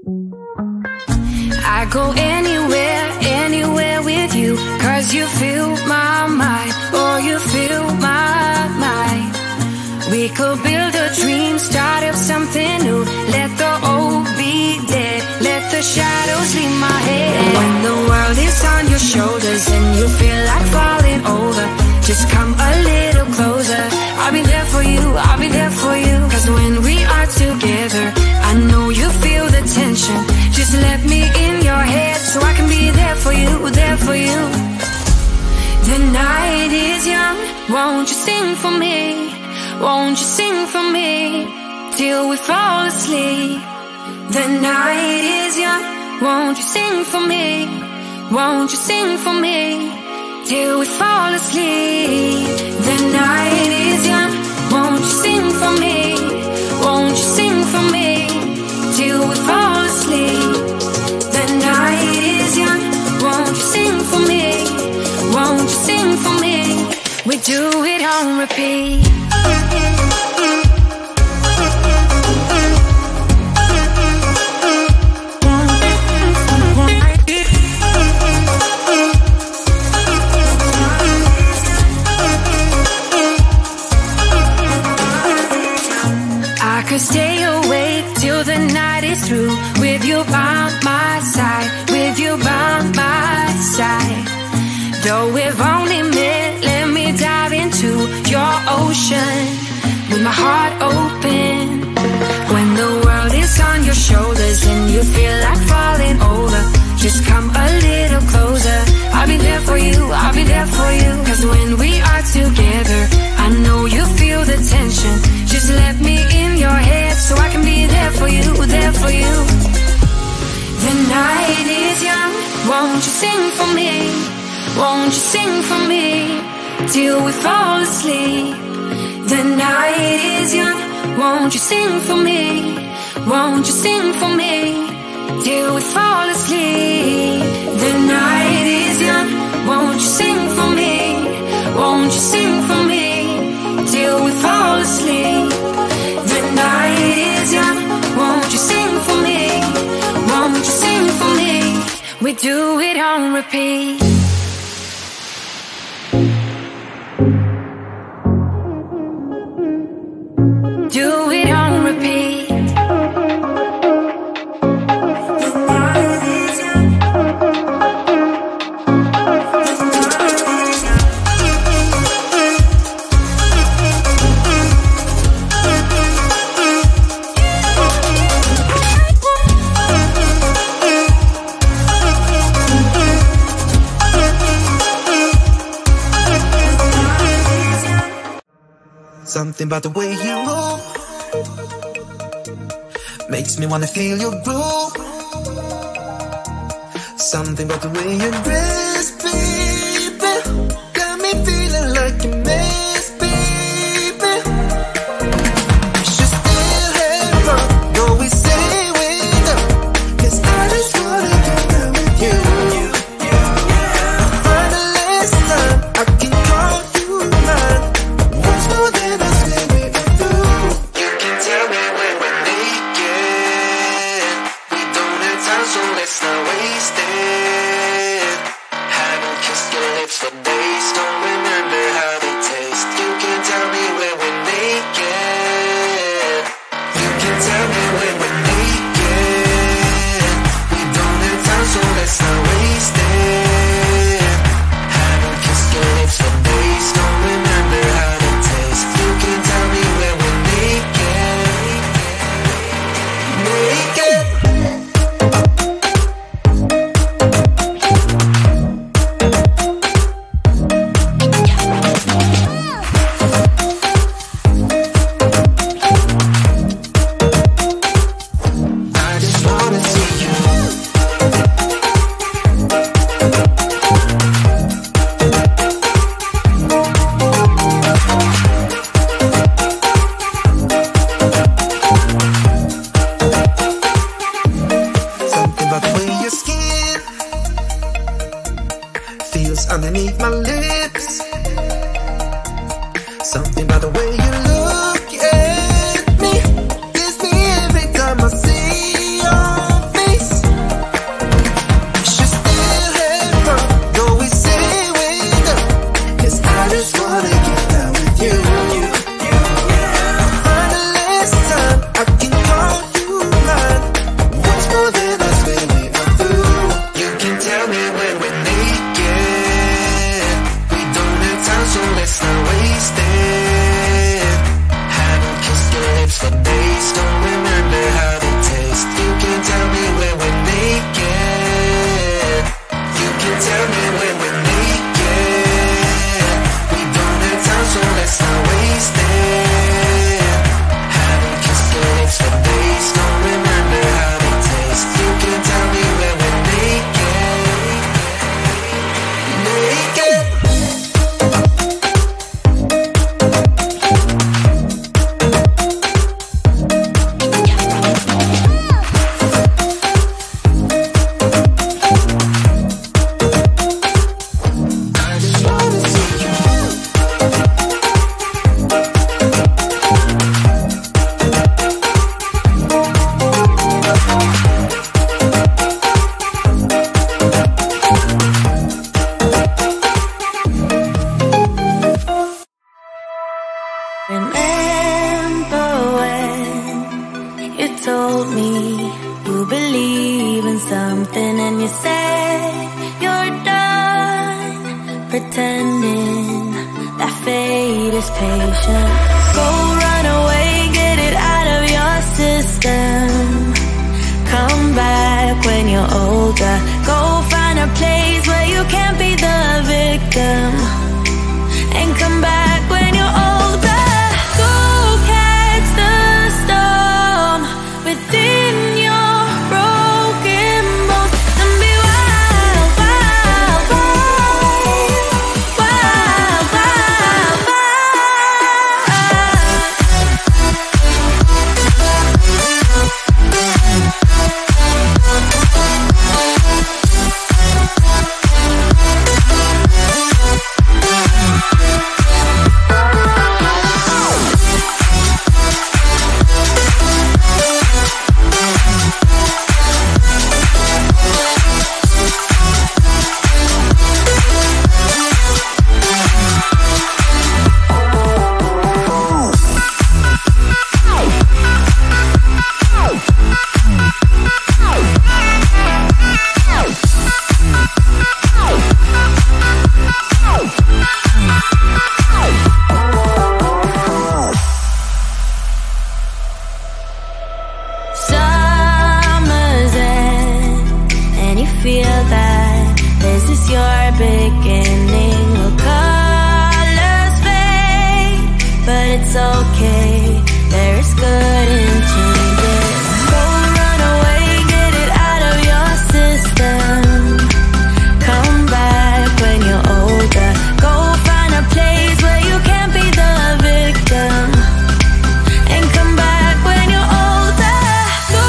I go anywhere, anywhere with you, 'cause you fill my mind, oh you fill my mind. We could build a dream, start up something new. Let the old be dead, let the shadows leave my head. When the world is on your shoulders and you feel like falling over, just come a little closer. I'll be there for you, I'll be there for you. 'Cause when we are together, I know you feel the tension. Just let me in your head so I can be there for you, there for you. The night is young, won't you sing for me? Won't you sing for me till we fall asleep? The night is young, won't you sing for me? Won't you sing for me till we fall asleep? The night is young, won't you sing for me? Won't you sing for me till we fall asleep? The night is young, won't you sing for me? Won't you sing for me? We do it on repeat. Stay awake till the night is through, with you by my side, with you by my side. Though we've only met, let me dive into your ocean with my heart open. When the world is on your shoulders and you feel like falling over, just come a little closer. I'll be there for you, I'll be there for you. 'Cause when we are together, I know you feel the tension. Just let me in your head so I can be there for you, there for you. The night is young, won't you sing for me? Won't you sing for me till we fall asleep? The night is young, won't you sing for me? Won't you sing for me till we fall asleep? The night is young, won't you sing for me? Won't you sing for me till we fall asleep? The night is young, won't you sing for me? Won't you sing for me? We do it on repeat. Do it on repeat. Something about the way you move makes me wanna feel your groove. Something about the way you dress, baby, got me feeling like a mess, baby. You should still have fun, though we say we're done, 'cause I just wanna get down with you. For the last time, I can call you mine. Once more than I say we can do. You can tell me when we're naked. We don't have time, so let's not waste it. Haven't kissed your lips for days, don't remember how they taste. You can tell me when we're naked. You can tell me when we're naked. We don't have time, so let's not waste it. Haven't kissed your lips for days, don't remember how they taste. You can tell me when we're naked. Naked. I just wanna see you. Something about the way your skin feels underneath my lips. Something about the way you look at me gets me every time I see your face. Remember when you told me you believe in something and you said you're done pretending that fate is patient. Go run away, get it out of your system. Come back when you're older. Go find a place where you can't be the victim. And come back when you're older. Go catch the storm within your broken bones and be wild, wild, wild, wild, wild, wild. Summer's end, and you feel that this is your beginning. Well, colors fade, but it's okay. There is good in changes. Go run away, get it out of your system. Come back when you're older. Go find a place where you can't be the victim. And come back when you're older. Go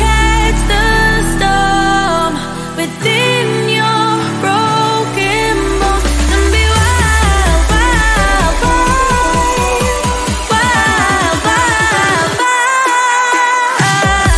catch the storm within your broken bones and be wild, wild, wild, wild, wild, wild.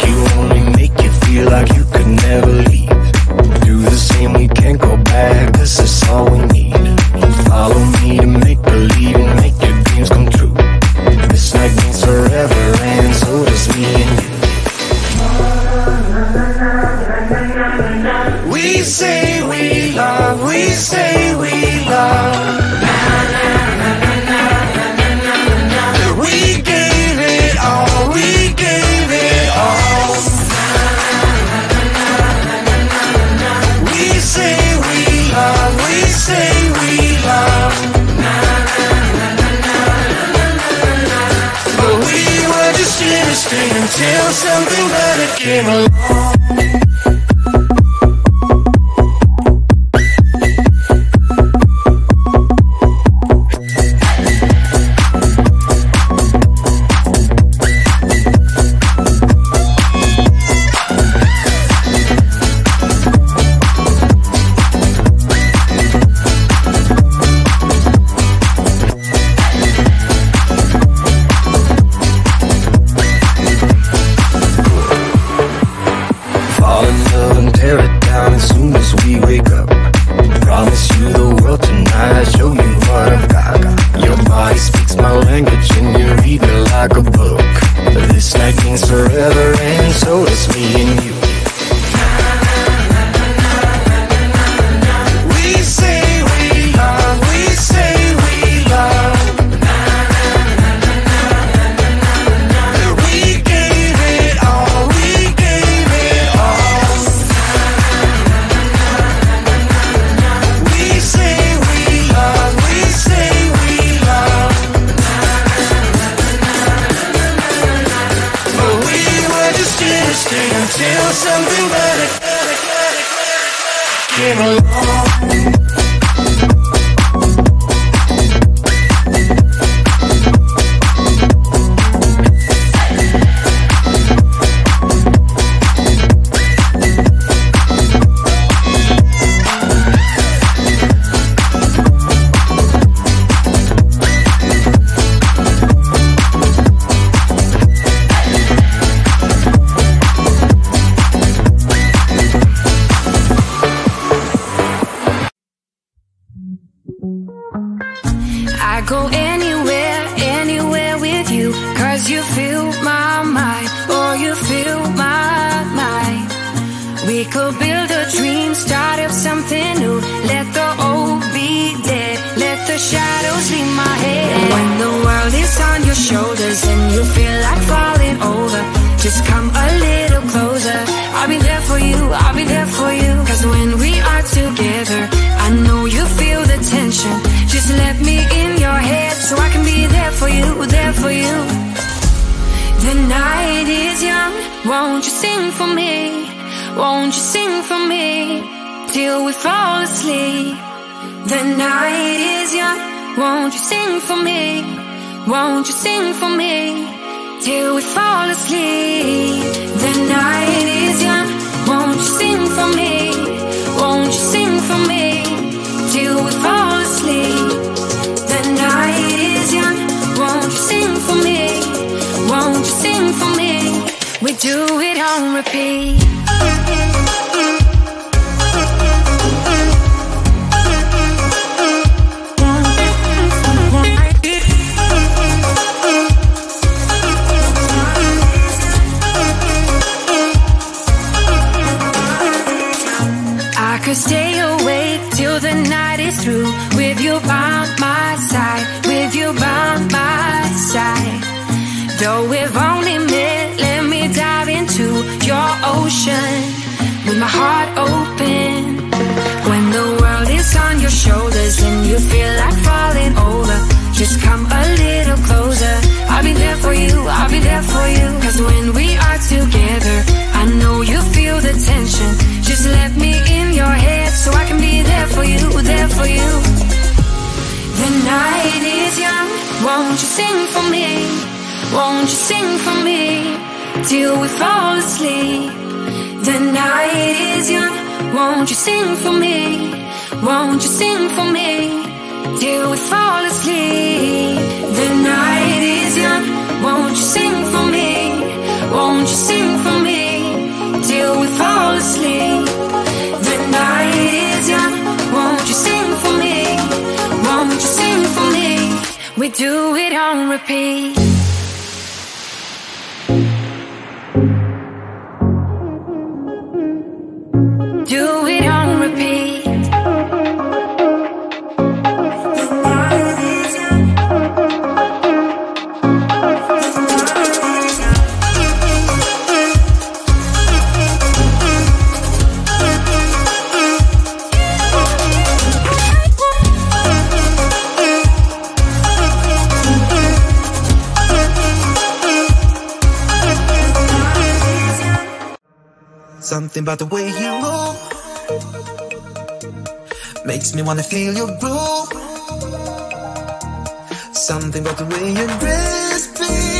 You only make you feel like you could never leave. Do the same, we can't go back, 'cause it's all we need. Follow me to make believe and make your dreams come true. This night means forever, and so does me and you. We say we love, we say we love. We gave it all, we gave it all. We say we love, we say we love. But we were just innocent until something better came along. till something better came along. I go anywhere, anywhere with you, 'cause you fill my mind, oh you fill my mind. We could build a dream, start up something new. Let the old be dead, let the shadows leave my head. When the world is on your shoulders and you feel like falling over, just come a little closer. I'll be there for you, I'll be there for you. 'Cause when we are together, I know you feel the tension. Just let me in your head so I can be there for you, there for you. The night is young, won't you sing for me? Won't you sing for me till we fall asleep? The night is young, won't you sing for me? Won't you sing for me till we fall asleep? The night is young, won't you sing for me? Won't you sing for me till we fall asleep? The night is young, won't you sing for me? Won't you sing for me? We do it on repeat. I could stay awake till the night is through, with you by my side, with you by my side. Though we've only met, let me dive into your ocean with my heart open. When the world is on your shoulders and you feel like falling over, just come a little closer. I'll be there for you, I'll be there for you. 'Cause when we are together, I know you feel the tension. Just let me in your head so I can be there for you, there for you. The night is young, won't you sing for me? Won't you sing for me till we fall asleep? The night is young, won't you sing for me? Won't you sing for me till we fall asleep? The night is young, won't you sing for me? Won't you sing for me till we fall asleep? The night is young, won't you sing for me? Won't you sing for me? We do it on repeat. Do it on repeat. Something about the way you move makes me wanna feel your groove. Something about the way you dress, baby.